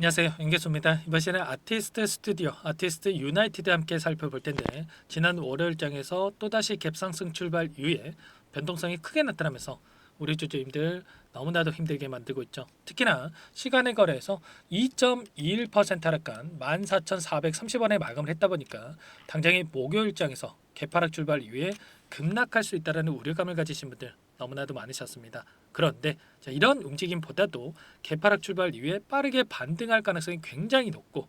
안녕하세요, 윤계수입니다. 이번 시간에 아티스트 스튜디오, 아티스트 유나이티드 함께 살펴볼 텐데, 지난 월요일장에서 또다시 갭상승 출발 이후에 변동성이 크게 나타나면서 우리 주주님들 너무나도 힘들게 만들고 있죠. 특히나 시간의 거래에서 2.21% 하락한 14,430원에 마감을 했다 보니까 당장의 목요일장에서 개파락 출발 이후에 급락할 수 있다는 우려감을 가지신 분들 너무나도 많으셨습니다. 그런데 이런 움직임보다도 개파락 출발 이후에 빠르게 반등할 가능성이 굉장히 높고,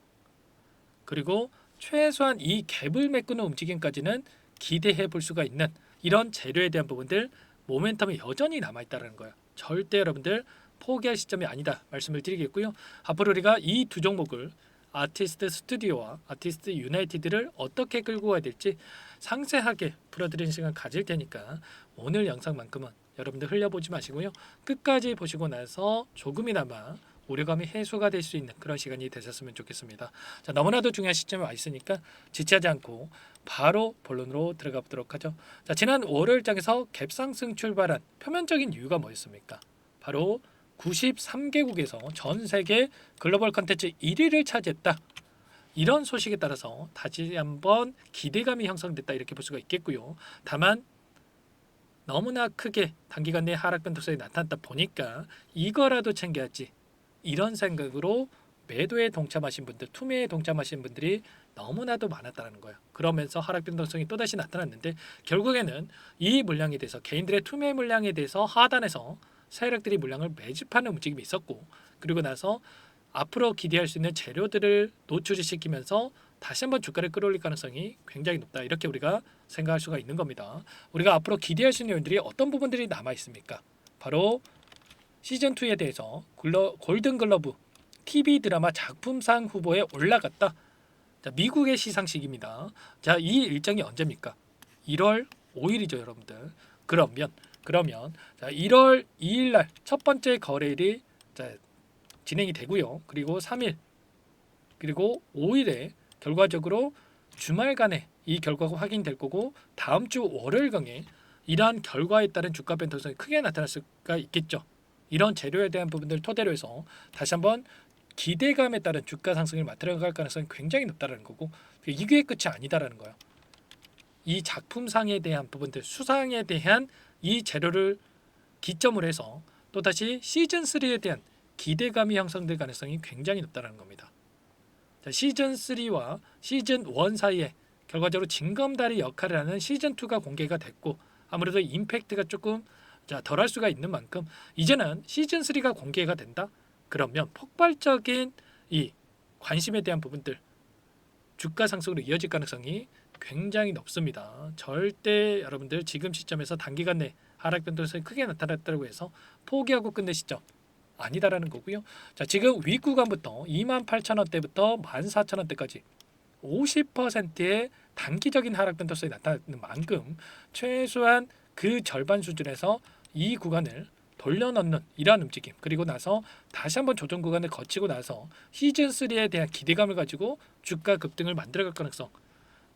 그리고 최소한 이 갭을 메꾸는 움직임까지는 기대해 볼 수가 있는 이런 재료에 대한 부분들 모멘텀이 여전히 남아있다는 거예요. 절대 여러분들 포기할 시점이 아니다 말씀을 드리겠고요. 앞으로 우리가 이 두 종목을 아티스트 스튜디오와 아티스트 유나이티드를 어떻게 끌고 가야 될지 상세하게 풀어드리는 시간 가질 테니까 오늘 영상만큼은 여러분들 흘려보지 마시고요. 끝까지 보시고 나서 조금이나마 우려감이 해소가 될 수 있는 그런 시간이 되셨으면 좋겠습니다. 자, 너무나도 중요한 시점에 와 있으니까 지체하지 않고 바로 본론으로 들어가 보도록 하죠. 자, 지난 월요일장에서 갭상승 출발한 표면적인 이유가 뭐였습니까? 바로 93개국에서 전 세계 글로벌 컨텐츠 1위를 차지했다. 이런 소식에 따라서 다시 한번 기대감이 형성됐다 이렇게 볼 수가 있겠고요. 다만 너무나 크게 단기간 내에 하락 변동성이 나타났다 보니까 이거라도 챙겨야지 이런 생각으로 매도에 동참하신 분들, 투매에 동참하신 분들이 너무나도 많았다는 거예요. 그러면서 하락 변동성이 또다시 나타났는데 결국에는 이 물량에 대해서 개인들의 투매 물량에 대해서 하단에서 세력들이 물량을 매집하는 움직임이 있었고, 그리고 나서 앞으로 기대할 수 있는 재료들을 노출시키면서 다시 한번 주가를 끌어올릴 가능성이 굉장히 높다. 이렇게 우리가 생각할 수가 있는 겁니다. 우리가 앞으로 기대할 수 있는 요인들이 어떤 부분들이 남아 있습니까? 바로 시즌 2에 대해서 골든 글러브 TV 드라마 작품상 후보에 올라갔다. 자, 미국의 시상식입니다. 자, 이 일정이 언제입니까? 1월 5일이죠, 여러분들. 그러면 자, 1월 2일 날 첫 번째 거래일이 자, 진행이 되고요. 그리고 3일 그리고 5일에 결과적으로 주말간에 이 결과가 확인될 거고, 다음 주 월요일경에 이러한 결과에 따른 주가 변동성이 크게 나타날 수가 있겠죠. 이런 재료에 대한 부분들을 토대로 해서 다시 한번 기대감에 따른 주가 상승을 만들어갈 가능성이 굉장히 높다는 거고, 이게 끝이 아니다라는 거예요. 이 작품상에 대한 부분들, 수상에 대한 이 재료를 기점으로 해서 또다시 시즌 3에 대한 기대감이 형성될 가능성이 굉장히 높다는 겁니다. 자, 시즌 3와 시즌 1 사이에 결과적으로 징검다리 역할을 하는 시즌 2가 공개가 됐고, 아무래도 임팩트가 조금 덜할 수가 있는 만큼 이제는 시즌 3가 공개가 된다. 그러면 폭발적인 이 관심에 대한 부분들 주가 상승으로 이어질 가능성이 굉장히 높습니다. 절대 여러분들 지금 시점에서 단기간 내 하락 변동성이 크게 나타났다고 해서 포기하고 끝낼 시점 아니다라는 거고요. 자, 지금 윗구간부터 28,000원대부터 14,000원대까지 50%의 단기적인 하락 변동성이 나타나는 만큼 최소한 그 절반 수준에서 이 구간을 돌려넣는 이러한 움직임, 그리고 나서 다시 한번 조정 구간을 거치고 나서 시즌 3에 대한 기대감을 가지고 주가 급등을 만들어갈 가능성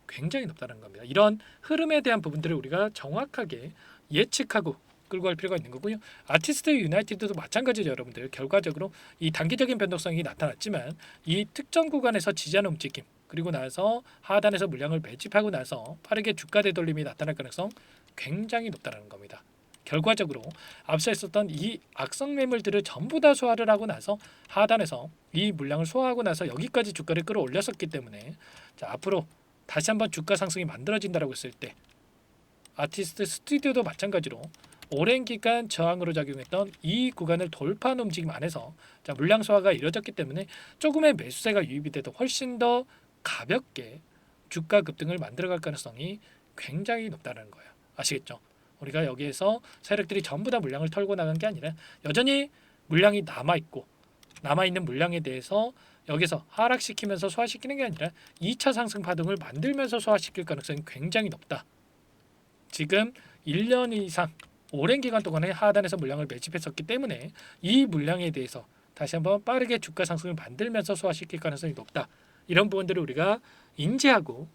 굉장히 높다는 겁니다. 이런 흐름에 대한 부분들을 우리가 정확하게 예측하고 끌고 갈 필요가 있는 거고요. 아티스트 유나이티드도 마찬가지죠, 여러분들. 결과적으로 이 단기적인 변동성이 나타났지만 이 특정 구간에서 지지하는 움직임, 그리고 나서 하단에서 물량을 매집하고 나서 빠르게 주가 되돌림이 나타날 가능성 굉장히 높다는 겁니다. 결과적으로 앞서 있었던 이 악성 매물들을 전부 다 소화를 하고 나서 하단에서 이 물량을 소화하고 나서 여기까지 주가를 끌어올렸었기 때문에, 자, 앞으로 다시 한번 주가 상승이 만들어진다라고 했을 때 아티스트 스튜디오도 마찬가지로 오랜 기간 저항으로 작용했던 이 구간을 돌파하는 움직임 안에서 자, 물량 소화가 이루어졌기 때문에 조금의 매수세가 유입이 돼도 훨씬 더 가볍게 주가 급등을 만들어갈 가능성이 굉장히 높다는 거예요. 아시겠죠? 우리가 여기에서 세력들이 전부 다 물량을 털고 나간 게 아니라 여전히 물량이 남아있는 물량에 대해서 여기서 하락시키면서 소화시키는 게 아니라 2차 상승 파동을 만들면서 소화시킬 가능성이 굉장히 높다. 지금 1년 이상 오랜 기간 동안에 하단에서 물량을 매집했었기 때문에 이 물량에 대해서 다시 한번 빠르게 주가 상승을 만들면서 소화시킬 가능성이 높다. 이런 부분들을 우리가 인지하고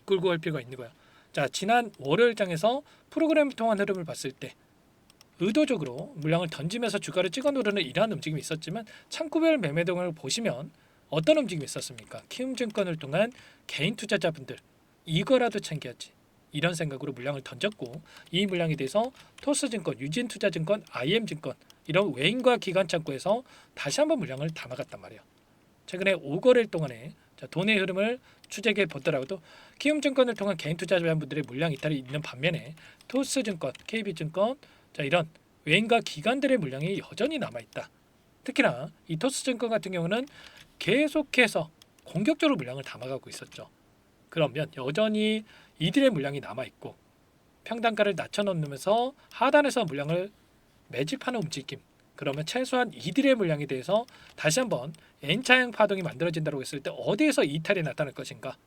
끌고 갈 필요가 있는 거예요. 자, 지난 월요일장에서 프로그램 통한 흐름을 봤을 때 의도적으로 물량을 던지면서 주가를 찍어 누르는 이러한 움직임이 있었지만 창구별 매매 동을 보시면 어떤 움직임이 있었습니까? 키움증권을 통한 개인 투자자분들 이거라도 챙겨야지 이런 생각으로 물량을 던졌고 이 물량에 대해서 토스증권, 유진투자증권, IM증권 이런 외인과 기관 창구에서 다시 한번 물량을 담아갔단 말이에요. 최근에 5거래일 동안에 돈의 흐름을 추적해 보더라도 키움증권을 통한 개인 투자자분들의 물량 이탈이 있는 반면에 토스증권, KB증권 이런 외인과 기관들의 물량이 여전히 남아있다. 특히나 이 토스증권 같은 경우는 계속해서 공격적으로 물량을 담아가고 있었죠. 그러면 여전히 이들의 물량이 남아있고 평단가를 낮춰놓으면서 하단에서 물량을 매집하는 움직임, 그러면 최소한 이들의 물량에 대해서 다시 한번 N자형 파동이 만들어진다고 했을 때 어디에서 이탈이 나타날 것인가,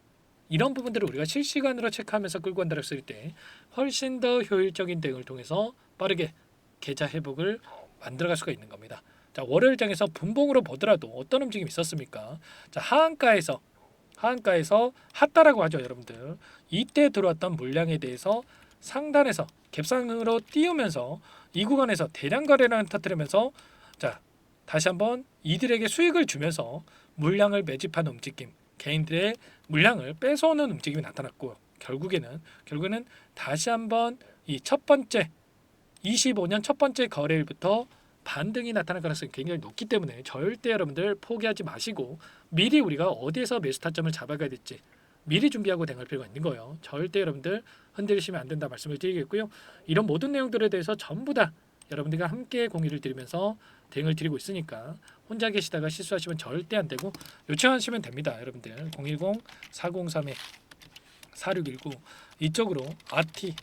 이런 부분들을 우리가 실시간으로 체크하면서 끌고 간다고 했을 때 훨씬 더 효율적인 대응을 통해서 빠르게 계좌 회복을 만들어갈 수가 있는 겁니다. 자, 월요일장에서 분봉으로 보더라도 어떤 움직임이 있었습니까? 자, 하한가에서 핫다라고 하죠, 여러분들. 이때 들어왔던 물량에 대해서 상단에서 갭상으로 띄우면서 이 구간에서 대량 거래량을 터뜨리면서 자, 다시 한번 이들에게 수익을 주면서 물량을 매집하는 움직임, 개인들의 물량을 뺏어오는 움직임이 나타났고 결국에는 다시 한번 이 첫 번째 25년 첫 번째 거래일부터 반등이 나타날 가능성이 굉장히 높기 때문에 절대 여러분들 포기하지 마시고 미리 우리가 어디에서 매수 타점을 잡아가야 될지 미리 준비하고 대응할 필요가 있는 거예요. 절대 여러분들 흔들리시면 안 된다 말씀을 드리겠고요. 이런 모든 내용들에 대해서 전부 다 여러분들과 함께 공유를 드리면서 대응을 드리고 있으니까 혼자 계시다가 실수하시면 절대 안 되고 요청하시면 됩니다. 여러분들 010-403-4619 이쪽으로 RT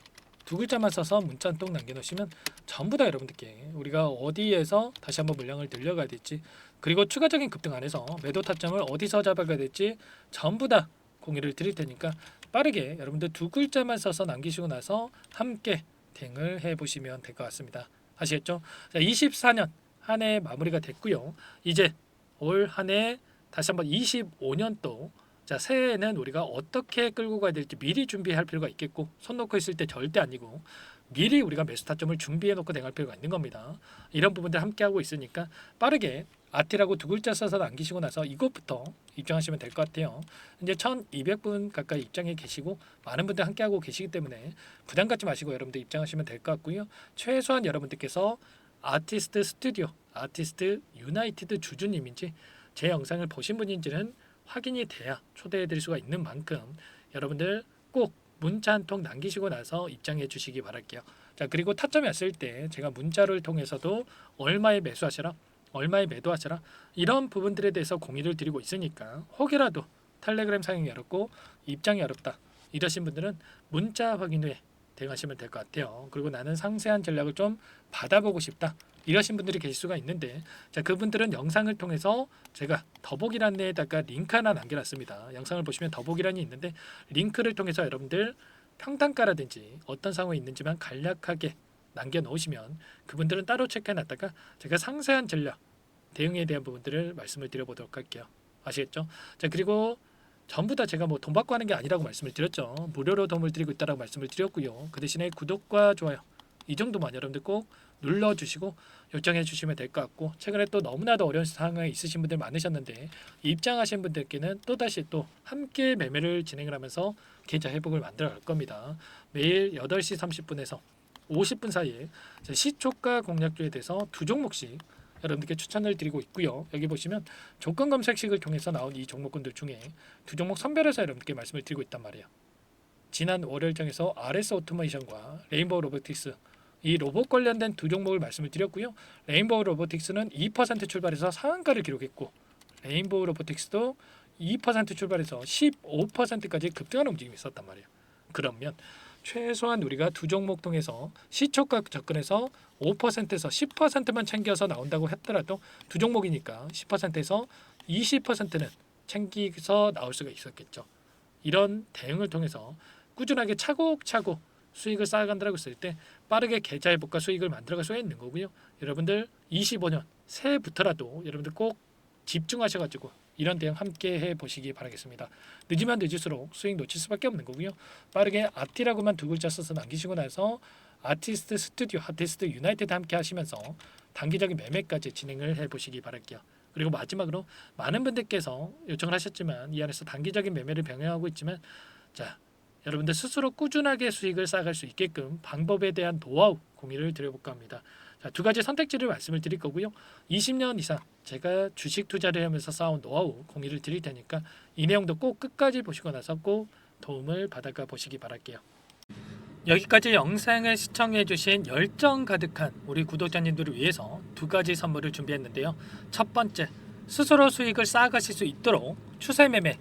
두 글자만 써서 문자 한 통 남겨놓으시면 전부 다 여러분들께 우리가 어디에서 다시 한번 물량을 늘려가야 될지 그리고 추가적인 급등 안에서 매도 타점을 어디서 잡아가야 될지 전부 다 공유를 드릴 테니까 빠르게 여러분들 두 글자만 써서 남기시고 나서 함께 대응을 해보시면 될 것 같습니다. 아시겠죠? 자, 24년 한 해 마무리가 됐고요. 이제 올 한 해 다시 한번 25년도 자, 새해에는 우리가 어떻게 끌고 가야 될지 미리 준비할 필요가 있겠고 손 놓고 있을 때 절대 아니고 미리 우리가 매수 타점을 준비해 놓고 대응할 필요가 있는 겁니다. 이런 부분들 함께 하고 있으니까 빠르게 아티라고 두 글자 써서 남기시고 나서 이것부터 입장하시면 될 것 같아요. 이제 1200분 가까이 입장해 계시고 많은 분들 함께 하고 계시기 때문에 부담 갖지 마시고 여러분들 입장하시면 될 것 같고요. 최소한 여러분들께서 아티스트 스튜디오, 아티스트 유나이티드 주주님인지 제 영상을 보신 분인지는 확인이 돼야 초대해 드릴 수가 있는 만큼 여러분들 꼭 문자 한 통 남기시고 나서 입장해 주시기 바랄게요. 자, 그리고 타점이 왔을 때 제가 문자를 통해서도 얼마에 매수하시라, 얼마에 매도하시라 이런 부분들에 대해서 공유를 드리고 있으니까 혹이라도 텔레그램 사용이 어렵고 입장이 어렵다 이러신 분들은 문자 확인 후에 대응하시면 될 것 같아요. 그리고 나는 상세한 전략을 좀 받아보고 싶다 이러신 분들이 계실 수가 있는데 자, 그분들은 영상을 통해서 제가 더보기란 데에다가 링크 하나 남겨놨습니다. 영상을 보시면 더보기란이 있는데 링크를 통해서 여러분들 평단가라든지 어떤 상황이 있는지만 간략하게 남겨놓으시면 그분들은 따로 체크해놨다가 제가 상세한 전략 대응에 대한 부분들을 말씀을 드려보도록 할게요. 아시겠죠? 자, 그리고 전부 다 제가 뭐 돈 받고 하는 게 아니라고 말씀을 드렸죠. 무료로 도움을 드리고 있다라고 말씀을 드렸고요. 그 대신에 구독과 좋아요 이 정도만 여러분들 꼭 눌러주시고 요청해 주시면 될 것 같고 최근에 또 너무나도 어려운 상황에 있으신 분들 많으셨는데 입장하신 분들께는 또다시 또 함께 매매를 진행을 하면서 계좌 회복을 만들어 갈 겁니다. 매일 8시 30분에서 50분 사이에 시초가 공략주에 대해서 두 종목씩 여러분들께 추천을 드리고 있고요. 여기 보시면 조건 검색식을 통해서 나온 이 종목군들 중에 두 종목 선별해서 여러분들께 말씀을 드리고 있단 말이에요. 지난 월요일장에서 RS 오토메이션과 레인보우 로보틱스 이 로봇 관련된 두 종목을 말씀을 드렸고요. 레인보우 로보틱스는 2% 출발해서 상한가를 기록했고 레인보우 로보틱스도 2% 출발해서 15%까지 급등하는 움직임이 있었단 말이에요. 그러면 최소한 우리가 두 종목 통해서 시초가 접근해서 5%에서 10%만 챙겨서 나온다고 했더라도 두 종목이니까 10%에서 20%는 챙기서 나올 수가 있었겠죠. 이런 대응을 통해서 꾸준하게 차곡차곡 수익을 쌓아간다고 했을 때 빠르게 계좌 회복과 수익을 만들어갈 수가 있는 거고요. 여러분들 25년 새해부터라도 여러분들 꼭 집중하셔가지고 이런 대응 함께 해보시기 바라겠습니다. 늦으면 늦을수록 수익 놓칠 수밖에 없는 거고요. 빠르게 앞뒤라고만 두 글자 써서 남기시고 나서 아티스트 스튜디오, 아티스트 유나이티드 함께 하시면서 단기적인 매매까지 진행을 해보시기 바랄게요. 그리고 마지막으로 많은 분들께서 요청을 하셨지만 이 안에서 단기적인 매매를 병행하고 있지만 자 여러분들 스스로 꾸준하게 수익을 쌓아갈 수 있게끔 방법에 대한 노하우 공유를 드려볼까 합니다. 자, 두 가지 선택지를 말씀을 드릴 거고요. 20년 이상 제가 주식 투자를 하면서 쌓아온 노하우 공유를 드릴 테니까 이 내용도 꼭 끝까지 보시고 나서 꼭 도움을 받아가 보시기 바랄게요. 여기까지 영상을 시청해주신 열정 가득한 우리 구독자님들을 위해서 두 가지 선물을 준비했는데요. 첫 번째, 스스로 수익을 쌓아가실 수 있도록 추세 매매,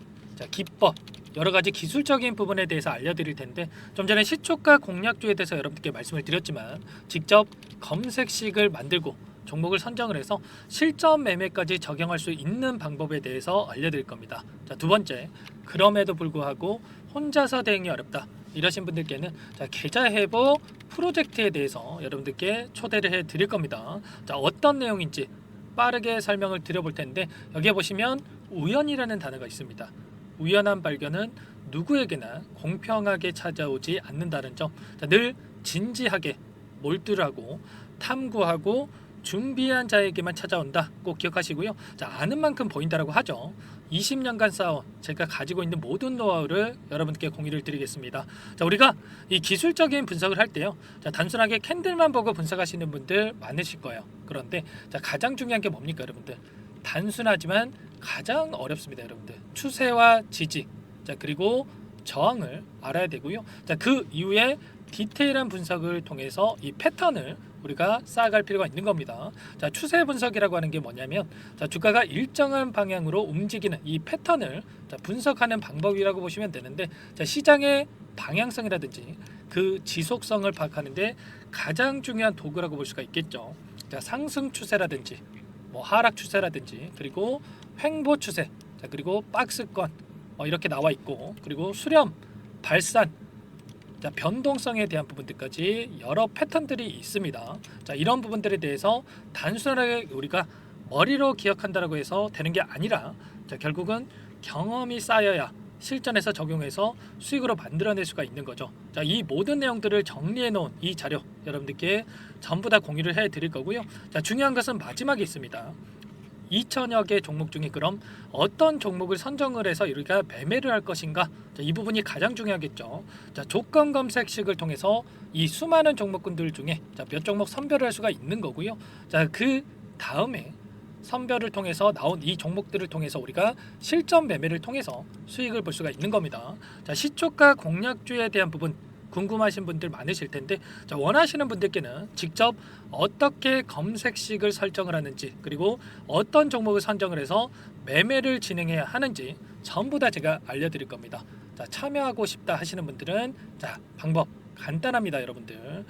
기법, 여러 가지 기술적인 부분에 대해서 알려드릴 텐데 좀 전에 시초가 공략주에 대해서 여러분들께 말씀을 드렸지만 직접 검색식을 만들고 종목을 선정을 해서 실전 매매까지 적용할 수 있는 방법에 대해서 알려드릴 겁니다. 자, 두 번째, 그럼에도 불구하고 혼자서 대응이 어렵다 이러신 분들께는 계좌 회복 프로젝트에 대해서 여러분들께 초대를 해 드릴 겁니다. 자, 어떤 내용인지 빠르게 설명을 드려볼 텐데 여기에 보시면 우연이라는 단어가 있습니다. 우연한 발견은 누구에게나 공평하게 찾아오지 않는다는 점. 자, 늘 진지하게 몰두하고 탐구하고 준비한 자에게만 찾아온다. 꼭 기억하시고요. 자, 아는 만큼 보인다라고 하죠. 20년간 쌓아온 제가 가지고 있는 모든 노하우를 여러분께 공유를 드리겠습니다. 자, 우리가 이 기술적인 분석을 할 때요. 자, 단순하게 캔들만 보고 분석하시는 분들 많으실 거예요. 그런데 자, 가장 중요한 게 뭡니까, 여러분들? 단순하지만 가장 어렵습니다, 여러분들. 추세와 지지, 자, 그리고 저항을 알아야 되고요. 자, 그 이후에 디테일한 분석을 통해서 이 패턴을 우리가 쌓아갈 필요가 있는 겁니다. 자, 추세 분석이라고 하는 게 뭐냐면 자, 주가가 일정한 방향으로 움직이는 이 패턴을 분석하는 방법이라고 보시면 되는데 자, 시장의 방향성이라든지 그 지속성을 파악하는데 가장 중요한 도구라고 볼 수가 있겠죠. 자, 상승 추세라든지 뭐 하락 추세라든지 그리고 횡보 추세, 자, 그리고 박스권 이렇게 나와 있고 그리고 수렴, 발산, 자, 변동성에 대한 부분들까지 여러 패턴들이 있습니다. 자, 이런 부분들에 대해서 단순하게 우리가 머리로 기억한다라고 해서 되는 게 아니라 자, 결국은 경험이 쌓여야 실전에서 적용해서 수익으로 만들어낼 수가 있는 거죠. 자, 이 모든 내용들을 정리해 놓은 이 자료 여러분들께 전부 다 공유를 해 드릴 거고요. 자, 중요한 것은 마지막에 있습니다. 2천여 개 종목 중에 그럼 어떤 종목을 선정을 해서 우리가 매매를 할 것인가? 자, 이 부분이 가장 중요하겠죠. 자, 조건 검색식을 통해서 이 수많은 종목군들 중에 몇 종목 선별을 할 수가 있는 거고요. 자, 그 다음에 선별을 통해서 나온 이 종목들을 통해서 우리가 실전 매매를 통해서 수익을 볼 수가 있는 겁니다. 자, 시초가 공략주에 대한 부분 궁금하신 분들 많으실 텐데 자, 원하시는 분들께는 직접 어떻게 검색식을 설정을 하는지 그리고 어떤 종목을 선정을 해서 매매를 진행해야 하는지 전부 다 제가 알려드릴 겁니다. 자, 참여하고 싶다 하시는 분들은 자, 방법 간단합니다, 여러분들.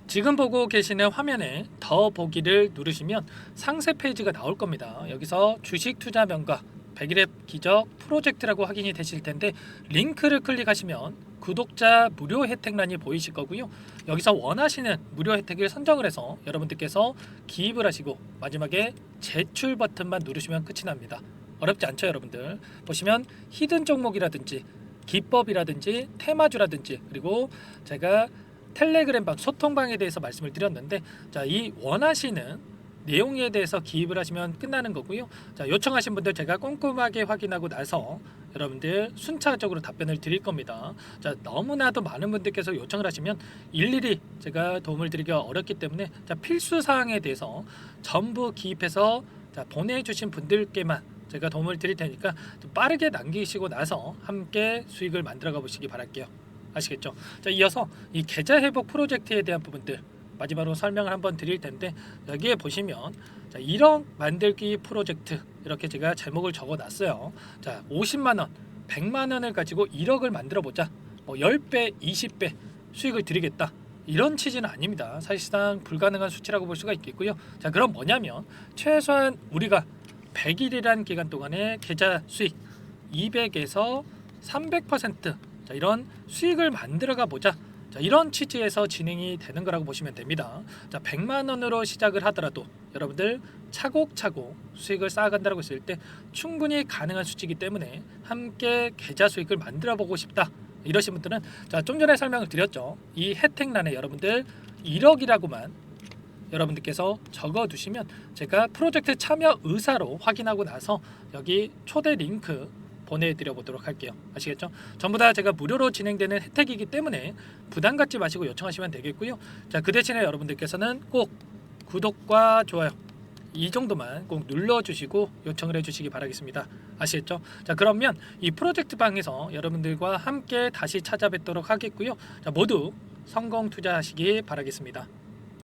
지금 보고 계시는 화면에 더 보기를 누르시면 상세 페이지가 나올 겁니다. 여기서 주식 투자 명가 100일의 기적 프로젝트라고 확인이 되실 텐데 링크를 클릭하시면 구독자 무료 혜택란이 보이실 거고요. 여기서 원하시는 무료 혜택을 선정을 해서 여러분들께서 기입을 하시고 마지막에 제출 버튼만 누르시면 끝이 납니다. 어렵지 않죠, 여러분들? 보시면 히든 종목이라든지 기법이라든지 테마주라든지 그리고 제가 텔레그램방 소통방에 대해서 말씀을 드렸는데 자, 이 원하시는 내용에 대해서 기입을 하시면 끝나는 거고요. 자, 요청하신 분들 제가 꼼꼼하게 확인하고 나서 여러분들 순차적으로 답변을 드릴 겁니다. 자, 너무나도 많은 분들께서 요청을 하시면 일일이 제가 도움을 드리기가 어렵기 때문에 자, 필수 사항에 대해서 전부 기입해서 자, 보내주신 분들께만 제가 도움을 드릴 테니까 좀 빠르게 남기시고 나서 함께 수익을 만들어가 보시기 바랄게요. 아시겠죠? 자, 이어서 이 계좌 회복 프로젝트에 대한 부분들 마지막으로 설명을 한번 드릴 텐데 여기에 보시면 자, 1억 만들기 프로젝트 이렇게 제가 제목을 적어 놨어요. 자, 50만 원, 100만 원을 가지고 1억을 만들어 보자. 뭐 10배, 20배 수익을 드리겠다. 이런 취지는 아닙니다. 사실상 불가능한 수치라고 볼 수가 있겠고요. 자, 그럼 뭐냐면 최소한 우리가 100일이란 기간 동안에 계좌 수익 200에서 300% 자, 이런 수익을 만들어가 보자. 자, 이런 취지에서 진행이 되는 거라고 보시면 됩니다. 자, 100만 원으로 시작을 하더라도 여러분들 차곡차곡 수익을 쌓아간다고 했을 때 충분히 가능한 수치이기 때문에 함께 계좌 수익을 만들어 보고 싶다. 이러신 분들은 자, 좀 전에 설명을 드렸죠. 이 혜택란에 여러분들 1억이라고만 여러분들께서 적어두시면 제가 프로젝트 참여 의사로 확인하고 나서 여기 초대 링크 보내드려 보도록 할게요. 아시겠죠? 전부 다 제가 무료로 진행되는 혜택이기 때문에 부담 갖지 마시고 요청하시면 되겠고요. 자, 그 대신에 여러분들께서는 꼭 구독과 좋아요 이 정도만 꼭 눌러주시고 요청을 해주시기 바라겠습니다. 아시겠죠? 자, 그러면 이 프로젝트 방에서 여러분들과 함께 다시 찾아뵙도록 하겠고요. 자, 모두 성공 투자하시기 바라겠습니다.